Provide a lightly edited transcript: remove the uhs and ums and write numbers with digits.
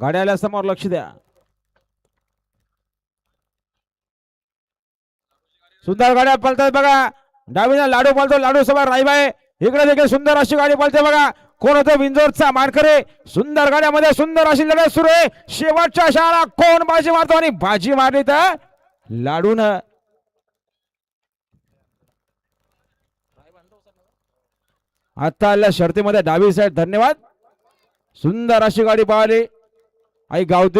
गाड्याला समोर लक्ष द्या. सुंदर गाड्या पळतात बघा. डावीला लाडू पळतो, लाडू समोर राईबाई. इकडे देखील सुंदर अशी गाडी पळते बघा. कोण होतो विंजोरचा मानकरे. सुंदर गाड्यामध्ये सुंदर अशी लढत सुरू आहे. शेवटच्या शाळा कोण बाजी मारतो आणि बाजी मारली तर लाडून. आता आल्या शर्तीमध्ये डावी साईड. धन्यवाद. सुंदर अशी गाडी पाहिली आई गावते.